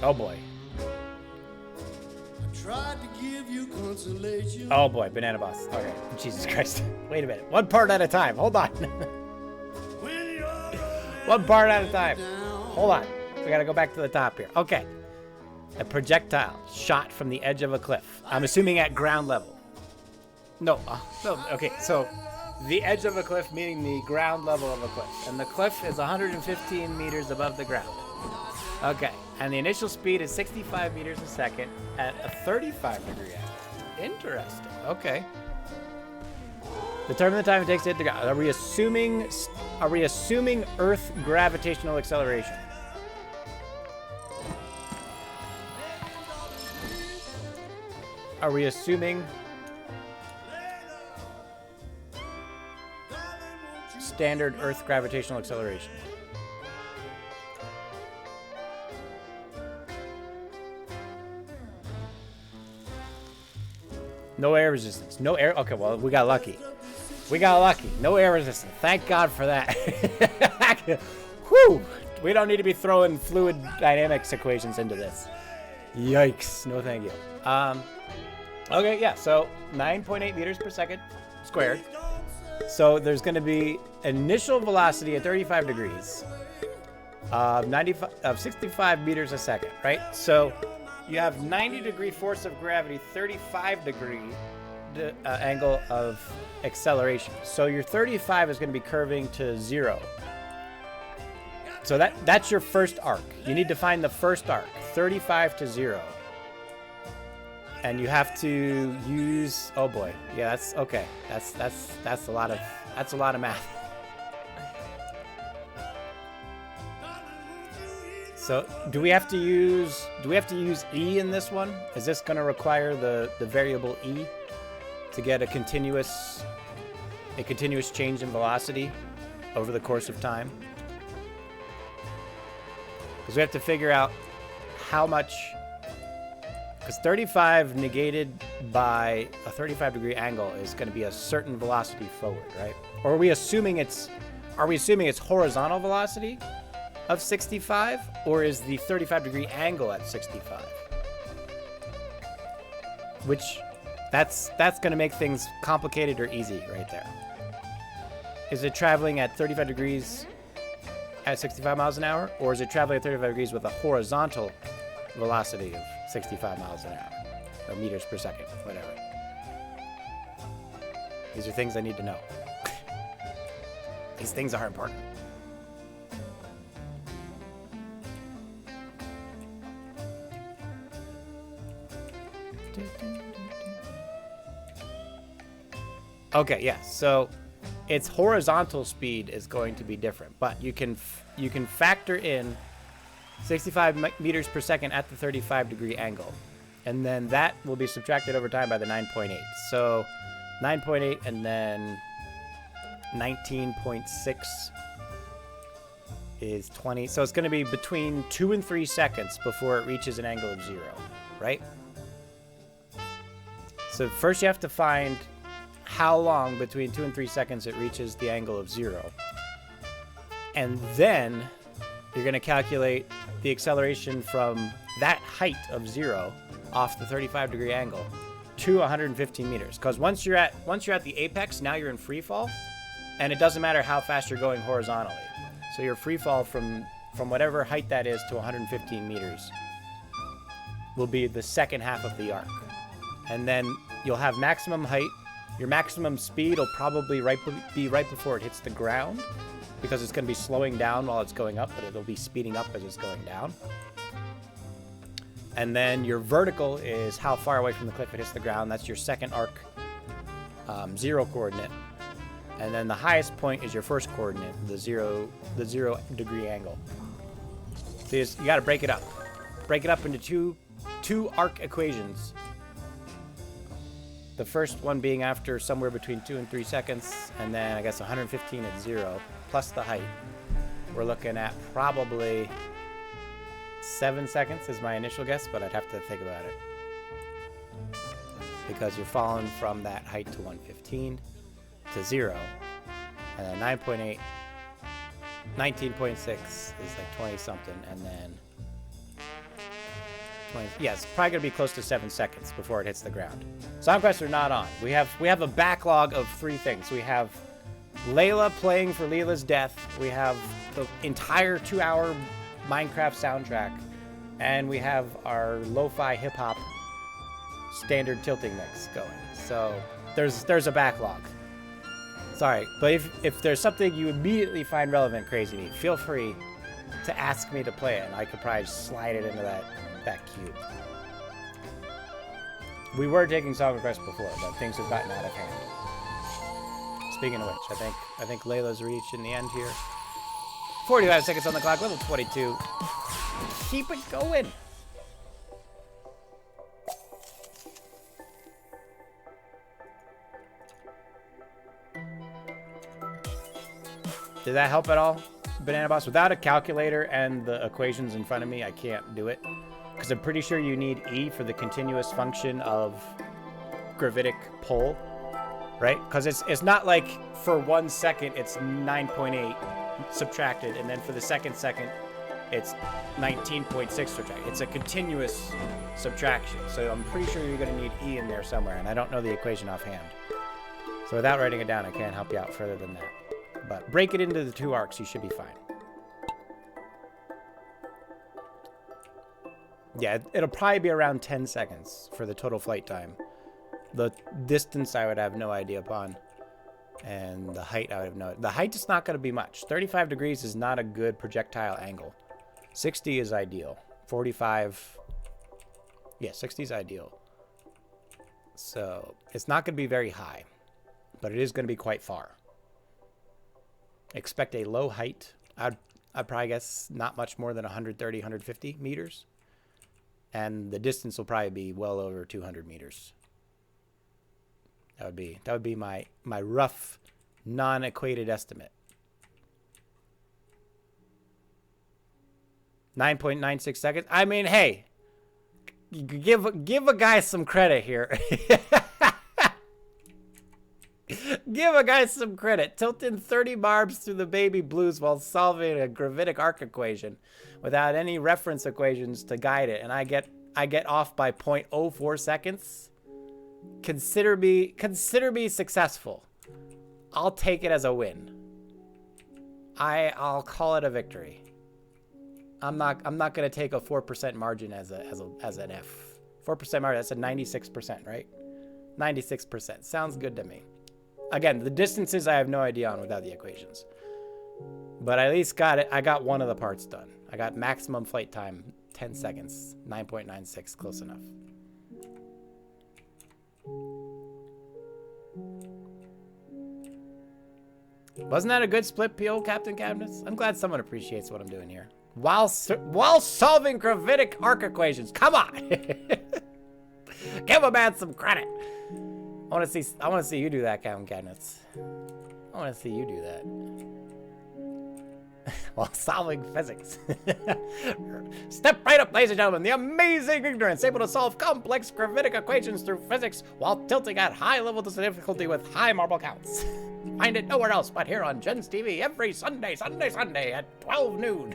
Oh boy. Tried to give you consolation. Oh boy, banana boss. Okay, Jesus Christ. Wait a minute. One part at a time. Hold on. One part at a time. Hold on. We gotta go back to the top here. Okay. A projectile shot from the edge of a cliff. I'm assuming at ground level. No. No. Okay, so the edge of a cliff meaning the ground level of a cliff. And the cliff is 115 meters above the ground. Okay. And the initial speed is 65 meters a second at a 35-degree angle. Interesting. Okay. Determine the time it takes to hit the ground. Are we assuming Earth gravitational acceleration? Are we assuming standard Earth gravitational acceleration? No air resistance. No air. Okay, well, we got lucky. We got lucky. No air resistance. Thank God for that. Whew. We don't need to be throwing fluid dynamics equations into this. Yikes. No thank you. Okay, yeah, so 9.8 meters per second squared. So there's going to be initial velocity at 35 degrees of 65 meters a second, right? So you have 90-degree force of gravity, 35-degree angle of acceleration. So your 35 is going to be curving to 0. So that's your first arc. You need to find the first arc, 35 to 0. And you have to use, oh boy, yeah, that's okay. That's a lot of math. So do we have to use E in this one? Is this going to require the variable E to get a continuous change in velocity over the course of time? Because we have to figure out how much. Because 35 negated by a 35-degree angle is going to be a certain velocity forward, right? Or are we assuming it's horizontal velocity of 65, or is the 35-degree angle at 65? Which that's going to make things complicated or easy right there. Is it traveling at 35 degrees at 65 miles an hour, or is it traveling at 35 degrees with a horizontal velocity of 65 miles an hour, or meters per second, whatever. These are things I need to know. These things are important. Okay, yeah, so its horizontal speed is going to be different, but you can factor in 65 meters per second at the 35-degree angle. And then that will be subtracted over time by the 9.8. So 9.8 and then 19.6 is 20. So it's going to be between 2 and 3 seconds before it reaches an angle of 0, right? So first you have to find how long between 2 and 3 seconds it reaches the angle of 0. And then you're going to calculate the acceleration from that height of 0 off the 35-degree angle to 115 meters. Because once you're at the apex, now you're in free fall, and it doesn't matter how fast you're going horizontally. So your free fall from whatever height that is to 115 meters will be the second half of the arc. And then you'll have maximum height. Your maximum speed will probably be right before it hits the ground, because it's going to be slowing down while it's going up, but it'll be speeding up as it's going down. And then your vertical is how far away from the cliff it hits the ground. That's your second arc, 0 coordinate. And then the highest point is your first coordinate, the 0 degree angle. So you got to break it up. Break it up into two arc equations. The first one being after somewhere between 2 and 3 seconds, and then I guess 115 at 0. Plus the height. We're looking at probably 7 seconds is my initial guess, but I'd have to think about it. Because you're falling from that height to 115 to 0. And then 9.8, 19.6 is like 20 something, and then 20. Yes, probably gonna be close to 7 seconds before it hits the ground. Song quests are not on. We have a backlog of 3 things. We have Layla playing for Leela's death. We have the entire 2-hour Minecraft soundtrack, and we have our lo-fi hip-hop standard tilting mix going. So there's a backlog. Sorry, but if there's something you immediately find relevant, Crazy Me, feel free to ask me to play it, and I could probably slide it into that queue. We were taking song requests before, but things have gotten out of hand. Speaking of which, I think Layla's reaching the end here. 45 seconds on the clock, level 22. Keep it going. Did that help at all, Banana Boss? Without a calculator and the equations in front of me, I can't do it. Because I'm pretty sure you need E for the continuous function of gravitic pull, right? Because it's not like for 1 second it's 9.8 subtracted, and then for the second it's 19.6 subtracted. It's a continuous subtraction. So I'm pretty sure you're going to need E in there somewhere, and I don't know the equation offhand. So without writing it down, I can't help you out further than that. But break it into the 2 arcs, you should be fine. Yeah, it'll probably be around 10 seconds for the total flight time. The distance I would have no idea upon. And the height I would have no... The height is not going to be much. 35 degrees is not a good projectile angle. 60 is ideal. 45... Yeah, 60 is ideal. So, it's not going to be very high. But it is going to be quite far. Expect a low height. I'd probably guess not much more than 130, 150 meters. And the distance will probably be well over 200 meters. That would be my rough, non-equated estimate. 9.96 seconds. I mean, hey, give a guy some credit here. Give a guy some credit. Tilting 30 barbs through the baby blues while solving a gravitic arc equation without any reference equations to guide it, and I get off by 0.04 seconds. Consider me successful. I'll take it as a win. I'll call it a victory. I'm not gonna take a 4% margin as an F. 4% margin, that's a 96%, right? 96%. Sounds good to me. Again, the distances I have no idea on without the equations. But I at least got it. I got one of the parts done. I got maximum flight time, 10 seconds. 9.96, close enough. Wasn't that a good split peel, Captain Cabinets? I'm glad someone appreciates what I'm doing here. While solving gravitic arc equations. Come on! Give a man some credit. I want to see you do that, Captain Cabinets. I want to see you do that. While solving physics. Step right up, ladies and gentlemen. The amazing ignorance, able to solve complex gravitic equations through physics while tilting at high levels of difficulty with high marble counts. Find it nowhere else but here on Gens TV every Sunday at 12 noon.